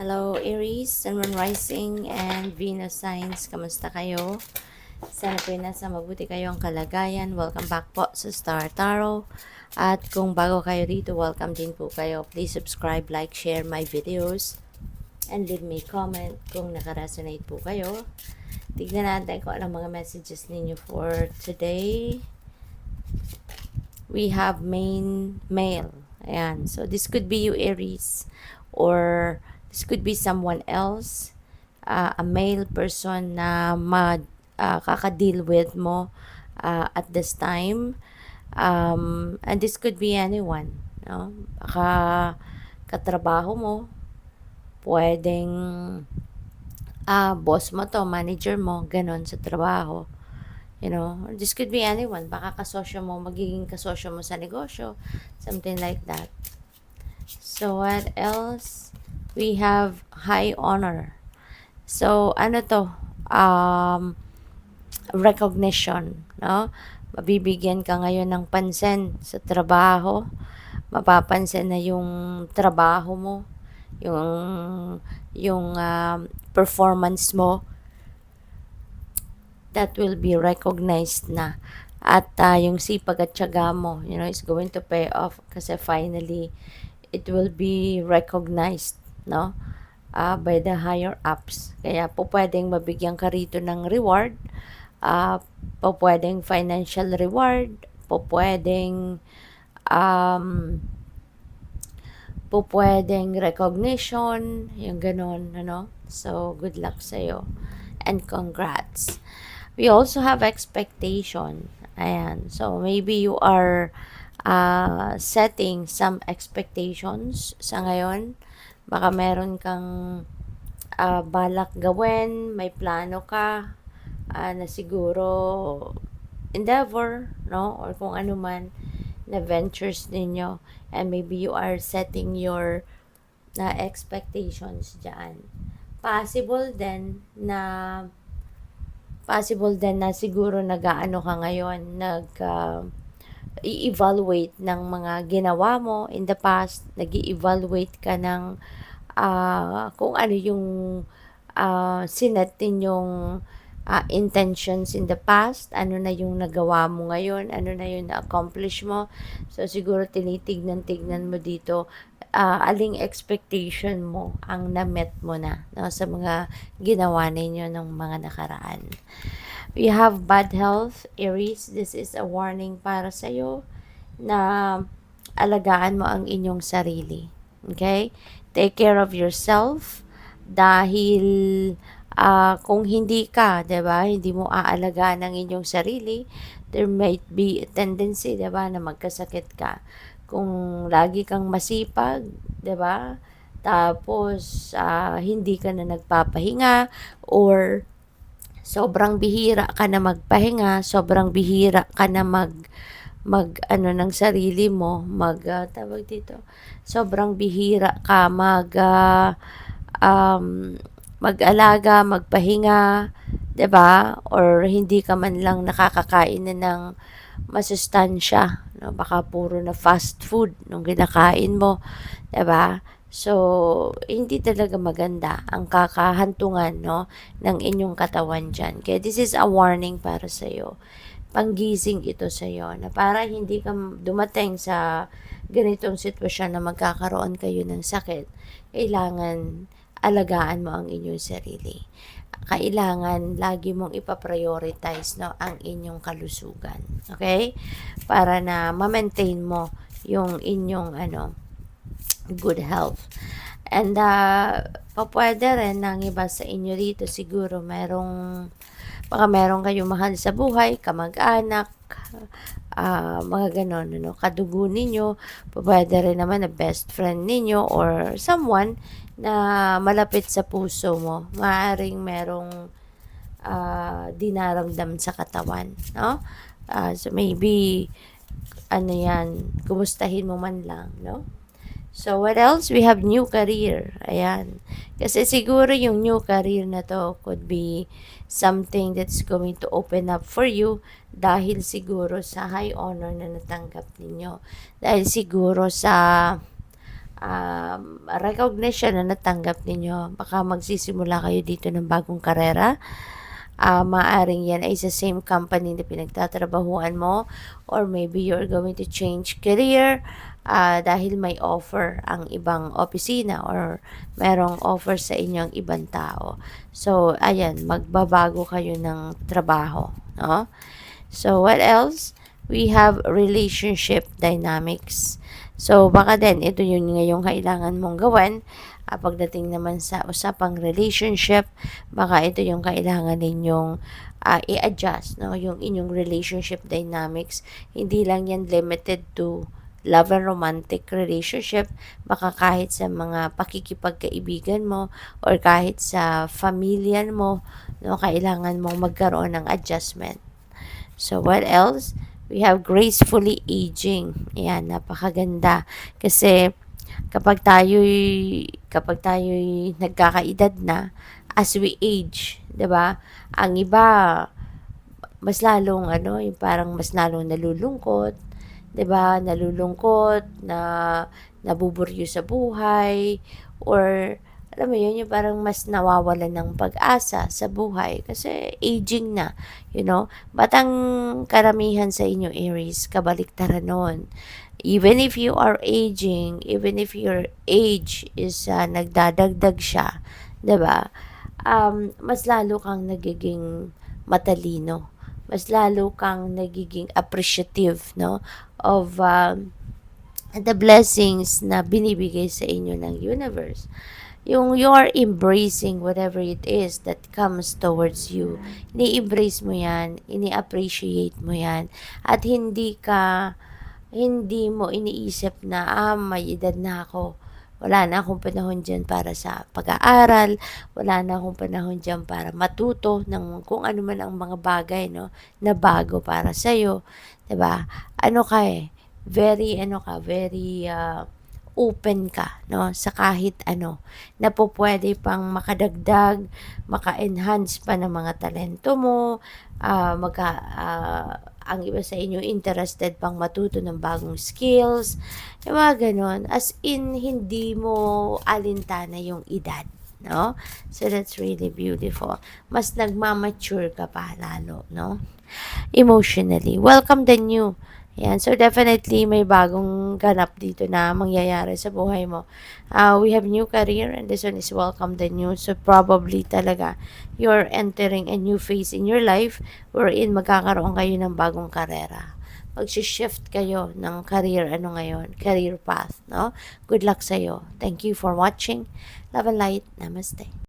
Hello Aries, Sun, Moon Rising, and Venus Signs. Kamusta kayo? Sana po nasa mabuti kayong kalagayan. Welcome back po sa Star Tarot. At kung bago kayo dito, welcome din po kayo. Please subscribe, like, share my videos, and leave me comment kung nakaresonate po kayo. Tignan natin kung anong mga messages ninyo for today. We have male. Ayan. So, this could be you, Aries. Or, this could be someone else. A male person na kaka-deal with mo at this time. And this could be anyone. No? Baka katrabaho mo. Pwedeng boss mo to, manager mo, ganon sa trabaho. You know, this could be anyone. Baka kasosyo mo, magiging kasosyo mo sa negosyo. Something like that. So, what else? We have high honor. So, ano to? Recognition, no? Mabibigyan ka ngayon ng pansin sa trabaho. Mapapansin na yung trabaho mo, yung performance mo, that will be recognized na. At yung sipag at tiyaga mo, is going to pay off kasi finally, it will be recognized, no? By the higher ups. Kaya po pwedeng mabigyan ka rito ng reward, po pwedeng financial reward, po pwedeng recognition, yung ganon, ano? So, good luck sa'yo. And congrats. We also have expectation. Ayan. So, maybe you are setting some expectations sa ngayon. Baka meron kang balak gawin, may plano ka na siguro endeavor, no? Or kung ano man na ventures ninyo. And maybe you are setting your expectations dyan. Possible din na siguro nag-aano ka ngayon, i-evaluate ng mga ginawa mo in the past, nag-i-evaluate ka ng kung ano yung sinet ninyong intentions in the past, ano na yung nagawa mo ngayon, ano na yung na-accomplish mo. So, siguro tinitignan mo dito, aling expectation mo ang na-met mo na, no, sa mga ginawa ninyo ng mga nakaraan. We have bad health, Aries. This is a warning para sa'yo na alagaan mo ang inyong sarili. Okay? Take care of yourself dahil kung hindi ka, 'di ba, hindi mo aalagaan ang inyong sarili, there might be a tendency, 'di ba, na magkasakit ka. Kung lagi kang masipag, 'di ba? Tapos hindi ka na nagpapahinga or sobrang bihira ka na magpahinga, sobrang bihira ka na mag ano ng sarili mo, tawag dito, sobrang bihira ka mag-alaga, magpahinga, 'di ba? Or hindi ka man lang nakakakain na ng masustansya, no? Baka puro na fast food nung kinakain mo, 'di ba? So, hindi talaga maganda ang kakahantungan, no, ng inyong katawan diyan. Kaya this is a warning para sa iyo. Panggising ito sa iyo na para hindi ka dumating sa ganitong sitwasyon na magkakaroon kayo ng sakit. Kailangan alagaan mo ang inyong sarili. Kailangan lagi mong ipaprioritize, no, ang inyong kalusugan. Okay? Para na ma-maintain mo yung inyong good health. And papwede rin ng iba sa inyo dito, siguro baka meron kayong mahal sa buhay, kamag-anak, mga ganon, kadugo ninyo, pwede rin naman na best friend ninyo or someone na malapit sa puso mo, maaaring merong dinaramdam sa katawan, no? So maybe kumustahin mo man lang, no? So, what else? We have new career. Ayan. Kasi siguro yung new career na to could be something that's going to open up for you dahil siguro sa high honor na natanggap ninyo. Dahil siguro sa recognition na natanggap ninyo. Baka magsisimula kayo dito ng bagong karera. Maaring yan ay sa same company na pinagtatrabahuan mo, or maybe you're going to change career dahil may offer ang ibang opisina or merong offer sa inyong ibang tao. So, ayan, magbabago kayo ng trabaho, no? So, what else? We have relationship dynamics. So, baka din, ito yun ngayong kailangan mong gawin. Pagdating naman sa usapang relationship, baka ito yung kailangan ninyong i-adjust, no? Yung inyong relationship dynamics. Hindi lang yan limited to love and romantic relationship. Baka kahit sa mga pakikipagkaibigan mo or kahit sa familya mo, no, kailangan mong magkaroon ng adjustment. So, what else? We have gracefully aging. Ayan, napakaganda. Kasi, kapag tayo'y nagkakaedad na, as we age, 'di ba? Ang iba mas lalong yung parang mas lalong nalulungkot, 'di ba? Nalulungkot, nabuburyo sa buhay, or alam mo yun, yung parang mas nawawalan ng pag-asa sa buhay kasi aging na, But ang karamihan sa inyo, Aries, kabaliktaran nun. Even if you are aging, even if your age is nagdadagdag siya, 'di ba? Mas lalo kang nagiging matalino. Mas lalo kang nagiging appreciative, no, of the blessings na binibigay sa inyo ng universe. Yung you're embracing whatever it is that comes towards you. Ini-embrace mo yan, ini-appreciate mo yan, at hindi mo iniisip na, may edad na ako. Wala na akong panahon dyan para sa pag-aaral. Wala na akong panahon dyan para matuto ng kung ano man ang mga bagay, no, na bago para sa'yo. 'Di ba? Very open ka, no, sa kahit ano na po pwede pang makadagdag, maka-enhance pa ng mga talento mo, ang iba sa inyo interested pang matuto ng bagong skills, yung mga ganon. As in, hindi mo alintana yung edad, no? So, that's really beautiful. Mas nagmamature ka pa lalo, no? Emotionally. Welcome the new. Yan. So, definitely, may bagong ganap dito na mangyayari sa buhay mo. We have new career, and this one is welcome the new. So, probably talaga, you're entering a new phase in your life wherein magkakaroon kayo ng bagong karera. Mag-shift kayo ng career, career path, no? Good luck sa'yo. Thank you for watching. Love and light. Namaste.